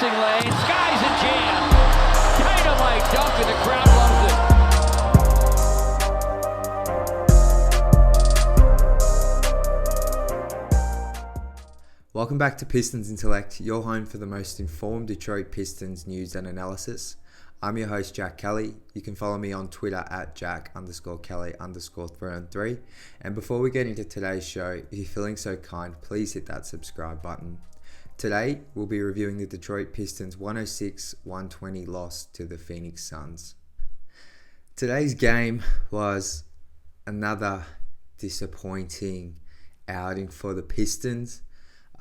passing lane. Sky's a jam. Dynamite dunk and the crowd loves it. Welcome back to Pistons Intellect, your home for the most informed Detroit Pistons news and analysis. I'm your host, Jack Kelly. You can follow me on Twitter at Jack_Kelly_3. And before we get into today's show, if you're feeling so kind, please hit that subscribe button. Today, we'll be reviewing the Detroit Pistons 106-120 loss to the Phoenix Suns. Today's game was another disappointing outing for the Pistons.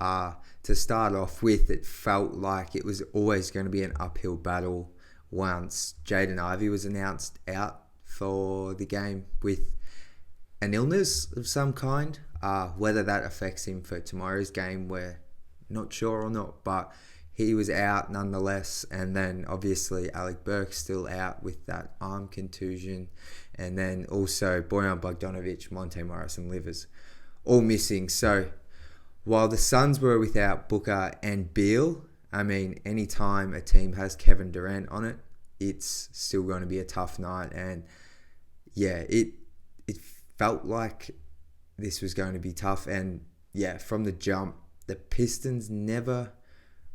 To start off with, it felt like it was always going to be an uphill battle once Jaden Ivey was announced out for the game with an illness of some kind. Whether that affects him for tomorrow's game, we're not sure or not, but he was out nonetheless. And then obviously Alec Burks still out with that arm contusion, and then also Bojan Bogdanovic, Monte Morris and Livers all missing. So while the Suns were without Booker and Beal, I mean, anytime a team has Kevin Durant on it, it's still going to be a tough night. And yeah, it felt like this was going to be tough. And yeah, from the jump, the Pistons never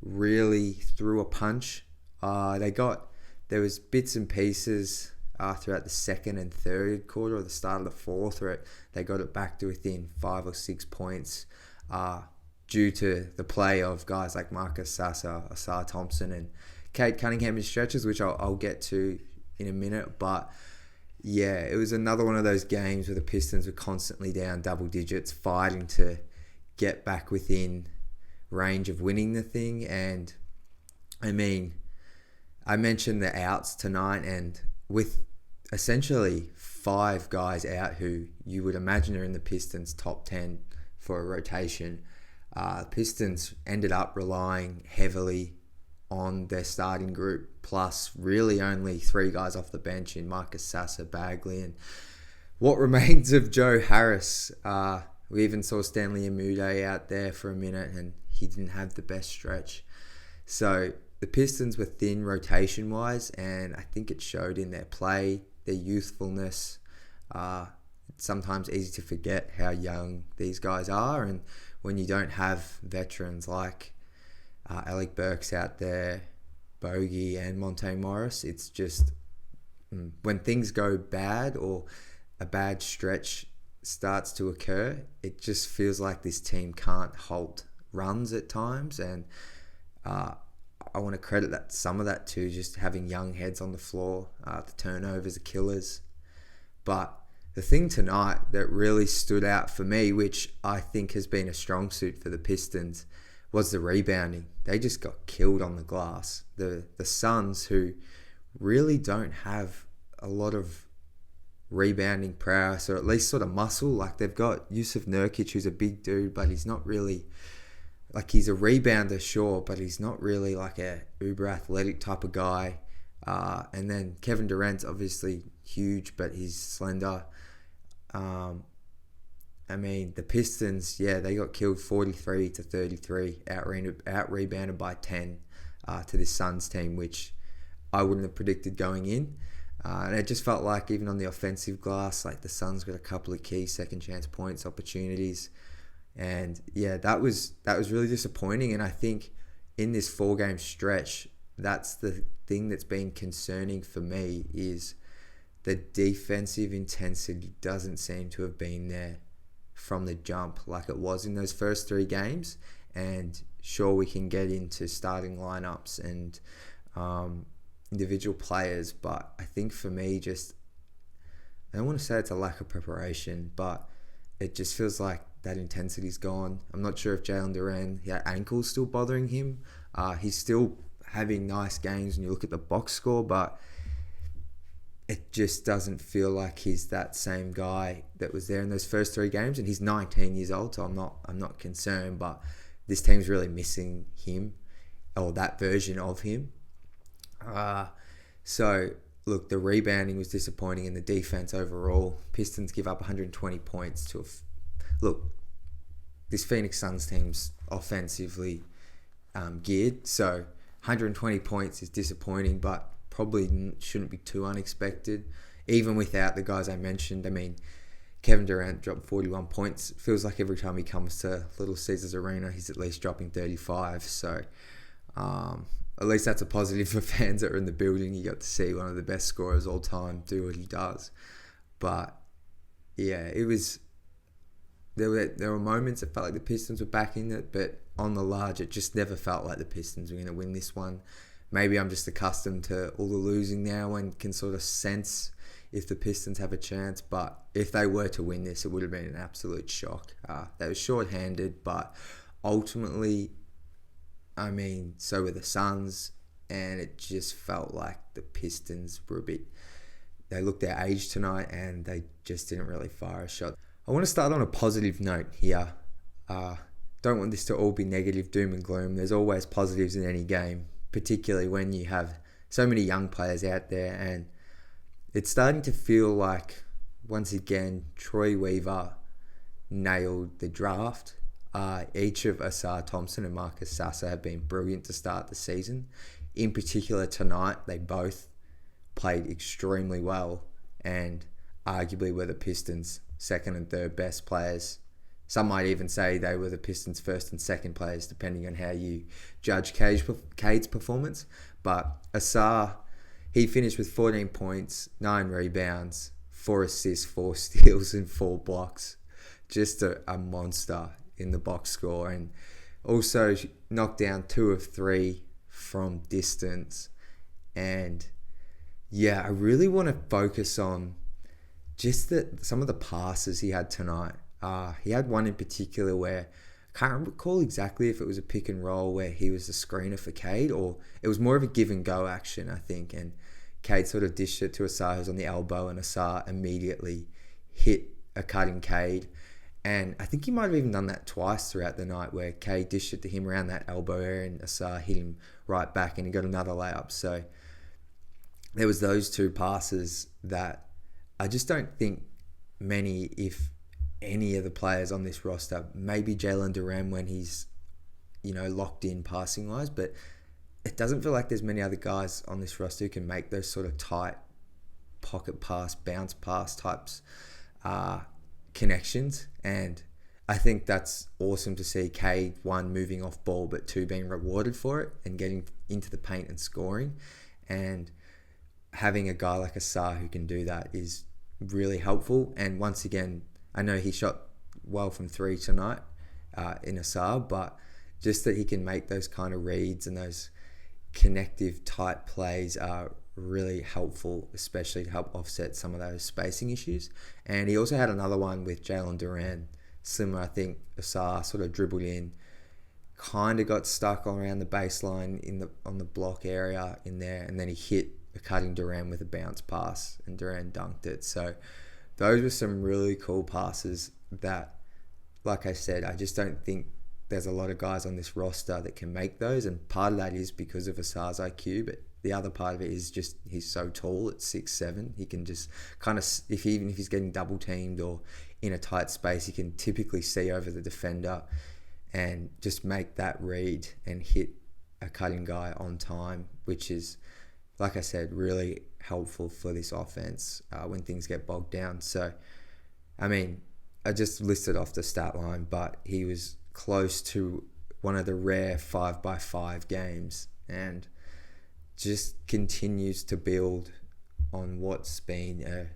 really threw a punch. There was bits and pieces throughout the second and third quarter, or the start of the fourth, where they got it back to within 5 or 6 points due to the play of guys like Marcus Sasser, Ausar Thompson, and Kade Cunningham in stretches, which I'll get to in a minute. But yeah, it was another one of those games where the Pistons were constantly down double digits, fighting to get back within range of winning the thing. And I mean, I mentioned the outs tonight, and with essentially 5 guys out who you would imagine are in the Pistons top 10 for a rotation, Pistons ended up relying heavily on their starting group, plus really only 3 guys off the bench in Marcus Sasser, Bagley, and what remains of Joe Harris. We even saw Stanley Amude out there for a minute, and he didn't have the best stretch. So the Pistons were thin rotation-wise, and I think it showed in their play, their youthfulness. It's sometimes easy to forget how young these guys are, and when you don't have veterans like Alec Burks out there, Bogey and Monte Morris, it's just when things go bad or a bad stretch starts to occur, it just feels like this team can't halt runs at times. And I want to credit some of that to just having young heads on the floor. The turnovers are killers. But the thing tonight that really stood out for me, which I think has been a strong suit for the Pistons, was the rebounding. They just got killed on the glass. The Suns, who really don't have a lot of rebounding prowess, or at least sort of muscle. Like, they've got Yusuf Nurkic, who's a big dude, but he's not really, like, he's a rebounder, sure, but he's not really like a uber athletic type of guy. And then Kevin Durant's obviously huge, but he's slender. I mean, the Pistons, yeah, they got killed 43-33, out-rebounded by 10 to this Suns team, which I wouldn't have predicted going in. And it just felt like even on the offensive glass, like the Suns got a couple of key second chance points, opportunities. And yeah, that was really disappointing. And I think in this 4-game stretch, that's the thing that's been concerning for me, is the defensive intensity doesn't seem to have been there from the jump like it was in those first 3 games. And sure, we can get into starting lineups and individual players, but I think for me, just, I don't want to say it's a lack of preparation, but it just feels like that intensity's gone. I'm not sure if Jalen Duran, ankle's still bothering him. He's still having nice games when you look at the box score, but it just doesn't feel like he's that same guy that was there in those first 3 games. And he's 19 years old, so I'm not concerned, but this team's really missing him, or that version of him. So look, the rebounding was disappointing, and the defense overall. Pistons give up 120 points to look, this Phoenix Suns team's offensively geared, so 120 points is disappointing, but probably shouldn't be too unexpected. Even without the guys I mentioned, I mean, Kevin Durant dropped 41 points. It feels like every time he comes to Little Caesars Arena, he's at least dropping 35. So at least that's a positive for fans that are in the building. You got to see one of the best scorers all time do what he does. But yeah, it was. There were moments that felt like the Pistons were back in it, but on the large, it just never felt like the Pistons were going to win this one. Maybe I'm just accustomed to all the losing now and can sort of sense if the Pistons have a chance. But if they were to win this, it would have been an absolute shock. They were short-handed, but ultimately, I mean, so were the Suns, and it just felt like the Pistons were a bit. They looked their age tonight, and they just didn't really fire a shot. I want to start on a positive note here. Don't want this to all be negative doom and gloom. There's always positives in any game, particularly when you have so many young players out there, and it's starting to feel like, once again, Troy Weaver nailed the draft. Each of Ausar Thompson and Marcus Sasser have been brilliant to start the season. In particular tonight, they both played extremely well and arguably were the Pistons' second and third best players. Some might even say they were the Pistons' first and second players, depending on how you judge Kade's performance. But Ausar, he finished with 14 points, 9 rebounds, 4 assists, 4 steals, and 4 blocks. Just a monster in the box score. And also knocked down 2 of 3 from distance. And yeah, I really want to focus on just some of the passes he had tonight. He had one in particular where I can't recall exactly if it was a pick and roll where he was the screener for Kade, or it was more of a give and go action, I think. And Kade sort of dished it to Ausar, who was on the elbow, and Ausar immediately hit a cutting Kade. And I think he might have even done that twice throughout the night, where Kade dished it to him around that elbow area and Ausar hit him right back and he got another layup. So there was those 2 passes that I just don't think many, if any of the players on this roster, maybe Jalen Duran when he's, locked in passing wise, but it doesn't feel like there's many other guys on this roster who can make those sort of tight pocket pass, bounce pass types connections. And I think that's awesome to see Kade, 1, moving off ball, but 2, being rewarded for it and getting into the paint and scoring. And having a guy like Ausar who can do that is really helpful. And once again, I know he shot well from 3 tonight in Ausar, but just that he can make those kind of reads and those connective type plays are really helpful, especially to help offset some of those spacing issues. And he also had another one with Jalen Duran, similar. I think Ausar sort of dribbled in, kind of got stuck around the baseline on the block area in there, and then he hit a cutting Duran with a bounce pass, and Duran dunked it. So those were some really cool passes that, like I said, I just don't think there's a lot of guys on this roster that can make those. And part of that is because of Ausar's IQ, but the other part of it is just he's so tall at 6'7". He can just kind of, even if he's getting double teamed or in a tight space, he can typically see over the defender and just make that read and hit a cutting guy on time, which is, like I said, really helpful for this offense when things get bogged down. So, I mean, I just listed off the stat line, but he was close to one of the rare 5x5 games and just continues to build on what's been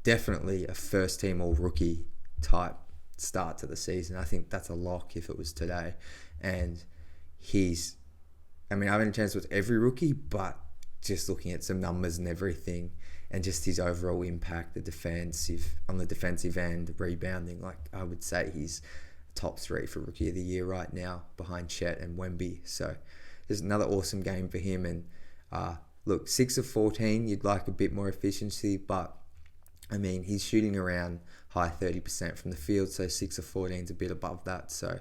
definitely a first-team all-rookie type start to the season. I think that's a lock if it was today. And I haven't had a chance with every rookie, but just looking at some numbers and everything and just his overall impact, on the defensive end, rebounding, like I would say he's top 3 for Rookie of the Year right now behind Chet and Wemby. So there's another awesome game for him. And look, 6 of 14, you'd like a bit more efficiency, but I mean, he's shooting around high 30% from the field, so 6 of 14 is a bit above that. So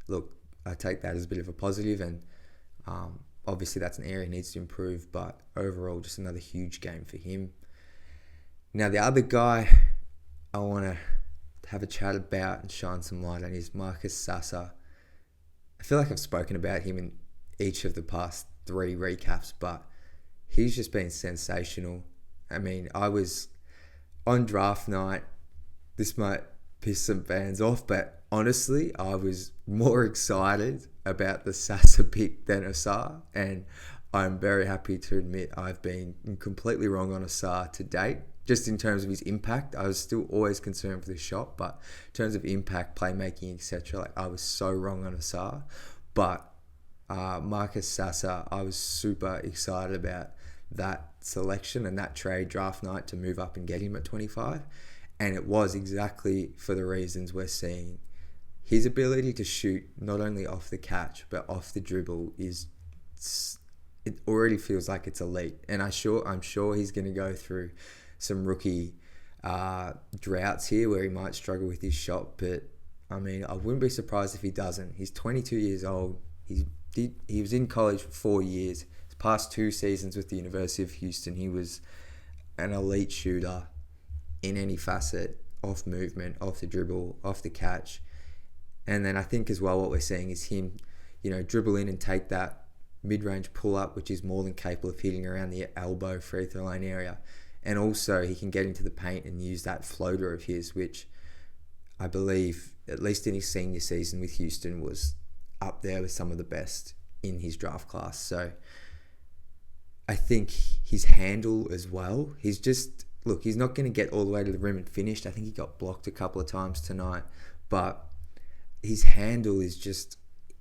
look, I take that as a bit of a positive, and obviously that's an area he needs to improve, but overall just another huge game for him. Now the other guy I want to have a chat about and shine some light on is Marcus Sasser. I feel like I've spoken about him in each of the past 3 recaps, but he's just been sensational. I mean, I was on draft night. This might piss some fans off, but honestly, I was more excited about the Sasser pick than Ausar, and I'm very happy to admit I've been completely wrong on Ausar to date. Just in terms of his impact, I was still always concerned for the shot, but in terms of impact, playmaking, etc., like I was so wrong on Ausar. But Marcus Sasser, I was super excited about that selection and that trade draft night to move up and get him at 25. And it was exactly for the reasons we're seeing. His ability to shoot not only off the catch, but off the dribble it already feels like it's elite. And I'm sure he's going to go through some rookie droughts here where he might struggle with his shot. But, I mean, I wouldn't be surprised if he doesn't. He's 22 years old. He was in college for 4 years. His past 2 seasons with the University of Houston, he was an elite shooter in any facet, off movement, off the dribble, off the catch. And then I think as well what we're seeing is him, dribble in and take that mid-range pull-up, which is more than capable of hitting around the elbow free throw line area. And also he can get into the paint and use that floater of his, which I believe, at least in his senior season with Houston, was up there with some of the best in his draft class. So I think his handle as well, he's not going to get all the way to the rim and finished. I think he got blocked a couple of times tonight, but his handle is just,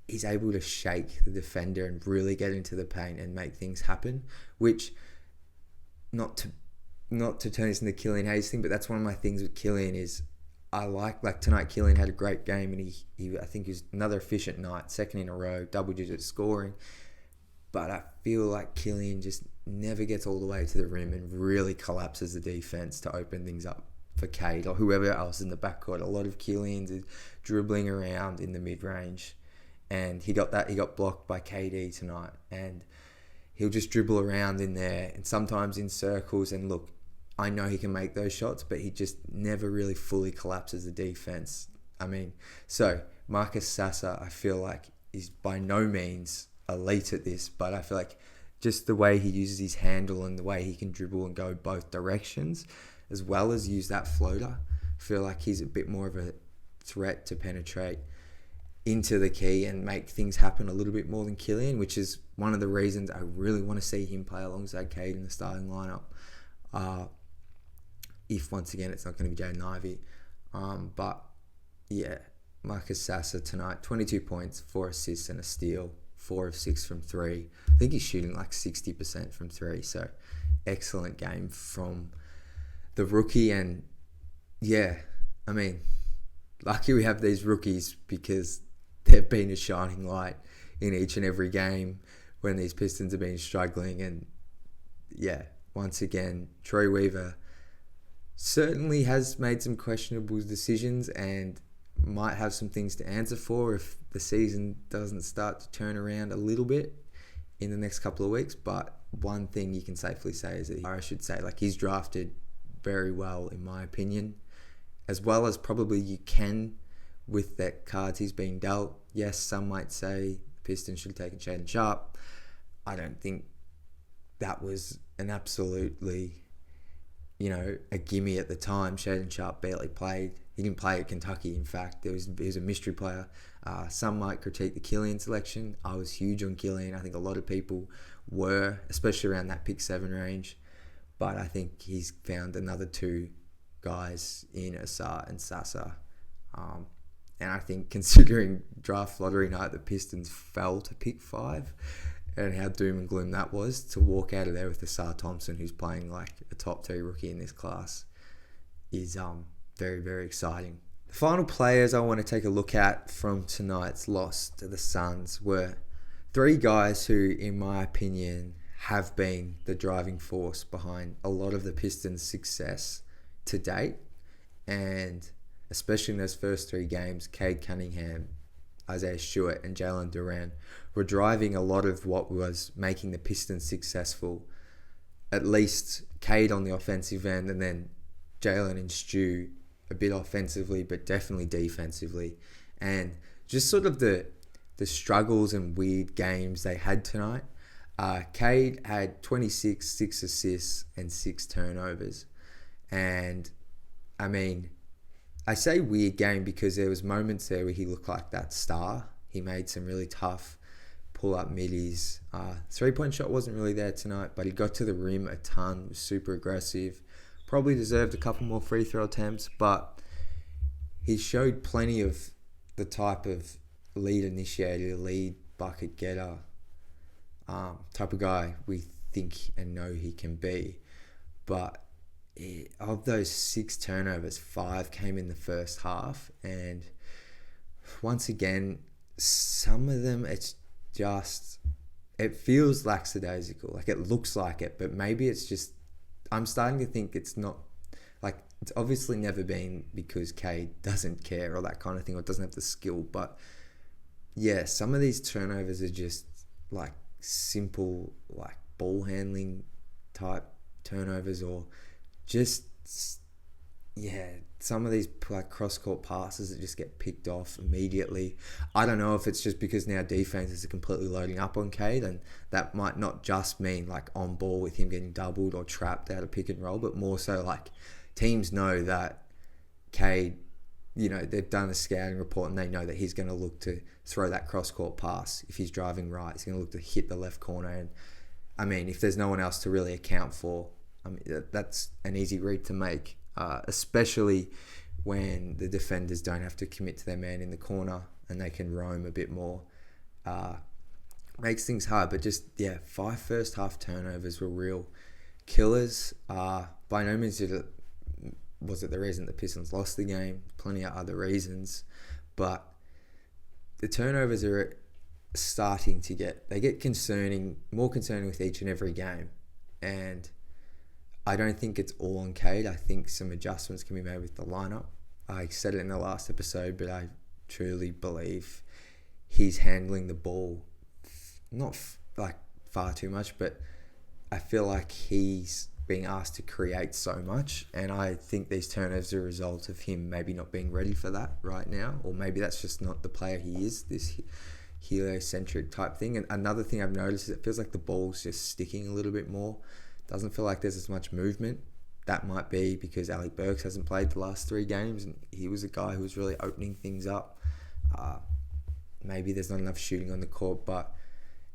he's able to shake the defender and really get into the paint and make things happen, which, not to turn this into Killian Hayes thing, but that's one of my things with Killian is I like tonight Killian had a great game, and he I think he was another efficient night, second in a row, double-digit scoring. But I feel like Killian just never gets all the way to the rim and really collapses the defense to open things up for Kade or whoever else in the backcourt. A lot of Killian's is dribbling around in the mid-range, and he got blocked by KD tonight, and he'll just dribble around in there and sometimes in circles. And look, I know he can make those shots, but he just never really fully collapses the defense. I mean, so Marcus Sasser, I feel like, is by no means elite at this, but I feel like just the way he uses his handle and the way he can dribble and go both directions, as well as use that floater, I feel like he's a bit more of a threat to penetrate into the key and make things happen a little bit more than Killian, which is one of the reasons I really want to see him play alongside Kade in the starting lineup. If once again it's not going to be Jaden Ivey. But yeah, Marcus Sasser tonight, 22 points, 4 assists and a steal, 4 of 6 from 3. I think he's shooting like 60% from 3, so excellent game from the rookie. And yeah, I mean, lucky we have these rookies because they've been a shining light in each and every game when these Pistons have been struggling. And yeah, once again, Troy Weaver certainly has made some questionable decisions and might have some things to answer for if the season doesn't start to turn around a little bit in the next couple of weeks. But one thing you can safely say is that he's drafted very well, in my opinion, as well as probably you can with the cards he's been dealt. Yes, some might say Pistons should have taken Shaedon Sharpe. I don't think that was an absolutely, a gimme at the time. Shaedon Sharpe barely played. He didn't play at Kentucky, in fact. He was a mystery player. Some might critique the Killian selection. I was huge on Killian. I think a lot of people were, especially around that pick 7 range. But I think he's found another 2 guys in Ausar and Sasser. And I think considering draft lottery night, the Pistons fell to pick 5, and how doom and gloom that was, to walk out of there with Ausar Thompson, who's playing like a top 3 rookie in this class, is very, very exciting. The final players I want to take a look at from tonight's loss to the Suns were 3 guys who, in my opinion, have been the driving force behind a lot of the Pistons' success to date. And especially in those first 3 games, Kade Cunningham, Isaiah Stewart and Jalen Duran were driving a lot of what was making the Pistons successful. At least Kade on the offensive end, and then Jalen and Stu a bit offensively, but definitely defensively. And just sort of the struggles and weird games they had tonight Kade had 26, 6 assists and 6 turnovers. And, I mean, I say weird game because there was moments there where he looked like that star. He made some really tough pull-up middies. Three-point shot wasn't really there tonight, but he got to the rim a ton, was super aggressive. Probably deserved a couple more free throw attempts, but he showed plenty of the type of lead initiator, lead bucket getter type of guy we think and know he can be. But of those 6 turnovers, 5 came in the first half. And once again, some of them, it feels lackadaisical. Like, it looks like it, but maybe it's just, I'm starting to think it's not, like, it's obviously never been because Kade doesn't care or that kind of thing, or doesn't have the skill. But yeah, some of these turnovers are just like simple, like ball handling type turnovers, or just, yeah, some of these like cross-court passes that just get picked off immediately. I don't know if it's just because now defenses are completely loading up on Kade, and that might not just mean like on ball with him getting doubled or trapped out of pick and roll, but more so like teams know that Kade, you know, they've done a scouting report and they know that he's going to look to throw that cross-court pass. If he's driving right, he's going to look to hit the left corner. And I mean, if there's no one else to really account for, I mean, that's an easy read to make, especially when the defenders don't have to commit to their man in the corner and they can roam a bit more. Makes things hard, but just, yeah, 5 first half turnovers were real killers. By no means was it the reason the Pistons lost the game. Plenty of other reasons, but the turnovers are starting to get more concerning with each and every game. And I don't think it's all on Kade. I think some adjustments can be made with the lineup. I said it in the last episode, but I truly believe he's handling the ball not like far too much, but I feel like he's being asked to create so much, and I think these turnovers are a result of him maybe not being ready for that right now, or maybe that's just not the player he is, this heliocentric type thing. And another thing I've noticed is it feels like the ball's just sticking a little bit more. Doesn't feel like there's as much movement. That might be because Alec Burks hasn't played the last 3 games, and he was a guy who was really opening things up. Maybe there's not enough shooting on the court, but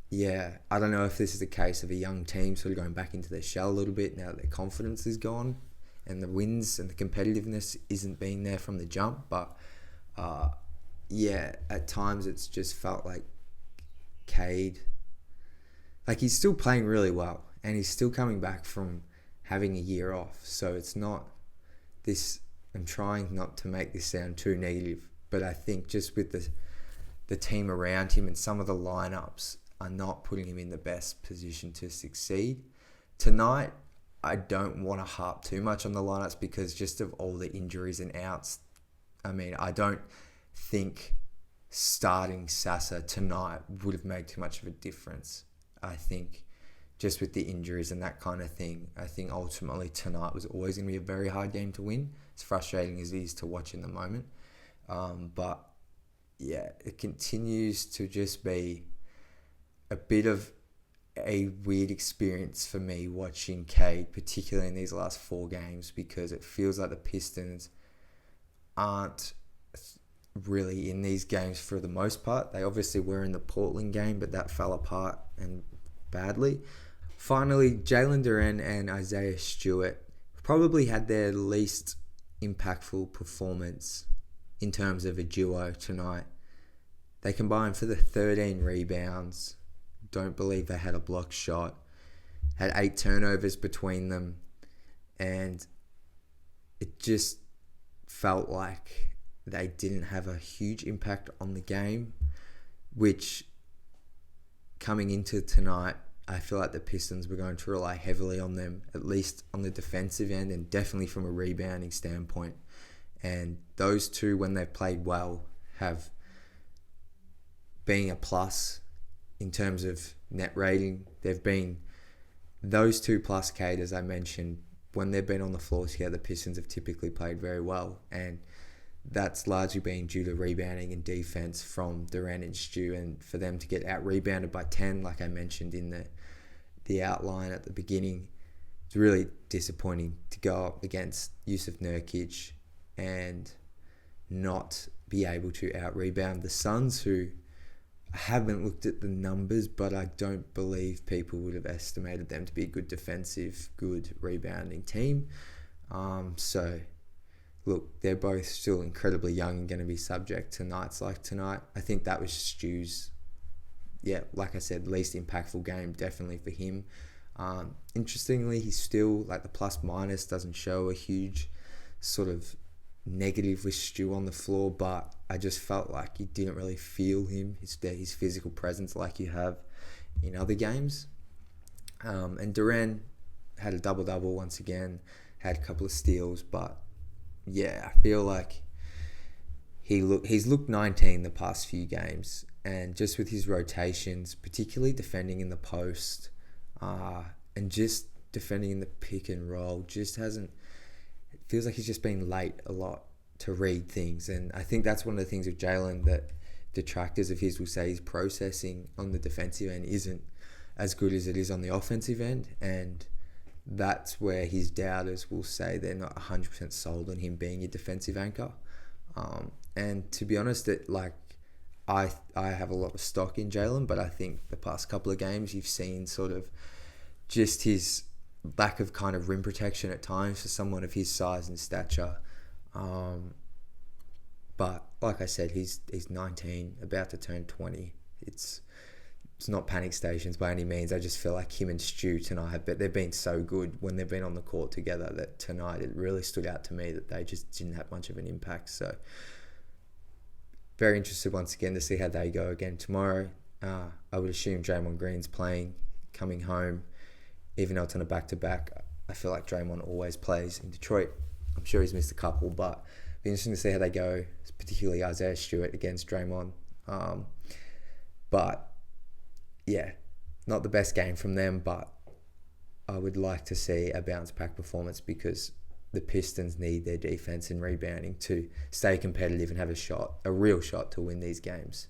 yeah, I don't know if this is a case of a young team sort of going back into their shell a little bit now that their confidence is gone and the wins and the competitiveness isn't being there from the jump. But yeah, at times it's just felt like Kade, like he's still playing really well and he's still coming back from having a year off. So it's not this, I'm trying not to make this sound too negative, but I think just with the team around him and some of the lineups are not putting him in the best position to succeed. Tonight, I don't want to harp too much on the lineups because just of all the injuries and outs. I mean, I don't think starting Sasser tonight would have made too much of a difference. I think just with the injuries and that kind of thing, I think ultimately tonight was always going to be a very hard game to win. As frustrating as it is to watch in the moment. But yeah, it continues to just be a bit of a weird experience for me watching Kade, particularly in these last 4 games, because it feels like the Pistons aren't really in these games for the most part. They obviously were in the Portland game, but that fell apart and badly. Finally, Jalen Duren and Isaiah Stewart probably had their least impactful performance in terms of a duo tonight. They combined for the 13 rebounds. Don't believe they had a blocked shot. Had 8 turnovers between them. And it just felt like they didn't have a huge impact on the game, which coming into tonight, I feel like the Pistons were going to rely heavily on them, at least on the defensive end and definitely from a rebounding standpoint. And those two, when they've played well, have been a plus in terms of net rating. They've been those 2 plus Kade, as I mentioned, when they've been on the floor together, the Pistons have typically played very well. And that's largely been due to rebounding and defense from Duren and Stu. And for them to get out-rebounded by 10, like I mentioned in the outline at the beginning. It's really disappointing to go up against Yusuf Nurkic and not be able to out-rebound the Suns, who I haven't looked at the numbers, but I don't believe people would have estimated them to be a good defensive, good rebounding team. So, look, they're both still incredibly young and going to be subject to nights like tonight. I think that was Stu's, like I said, least impactful game, definitely for him. Interestingly, he's still, like, the plus-minus doesn't show a huge sort of negative with Stu on the floor, but I just felt like you didn't really feel him, his physical presence like you have in other games. And Durant had a double-double once again, had a couple of steals, but I feel like he's looked 19 the past few games, and just with his rotations, particularly defending in the post, and just defending in the pick and roll, just hasn't. It feels like he's just been late a lot to read things, and I think that's one of the things with Jalen that detractors of his will say his processing on the defensive end isn't as good as it is on the offensive end, and that's where his doubters will say they're not 100% sold on him being a defensive anchor. And to be honest, I have a lot of stock in Jalen, but I think the past couple of games you've seen sort of just his lack of kind of rim protection at times for someone of his size and stature. But like I said, he's 19, about to turn 20. It's not panic stations by any means. I just feel like him and Stu tonight, but they've been so good when they've been on the court together that tonight it really stood out to me that they just didn't have much of an impact. So very interested once again to see how they go again tomorrow. I would assume Draymond Green's playing, coming home, even though it's on a back-to-back. I feel like Draymond always plays in Detroit. I'm sure he's missed a couple, but it'll be interesting to see how they go, particularly Isaiah Stewart against Draymond. But not the best game from them, but I would like to see a bounce-back performance because the Pistons need their defense and rebounding to stay competitive and have a real shot to win these games.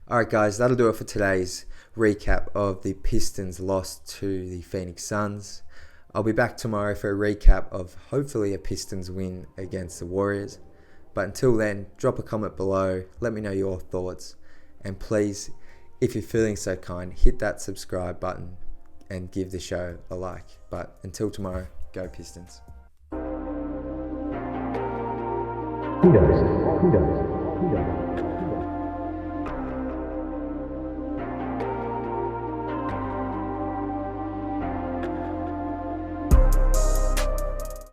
All right, guys, that'll do it for today's recap of the Pistons' loss to the Phoenix Suns. I'll be back tomorrow for a recap of hopefully a Pistons win against the Warriors. But until then, drop a comment below, let me know your thoughts, and please, if you're feeling so kind, hit that subscribe button and give the show a like. But until tomorrow, go Pistons. Who does?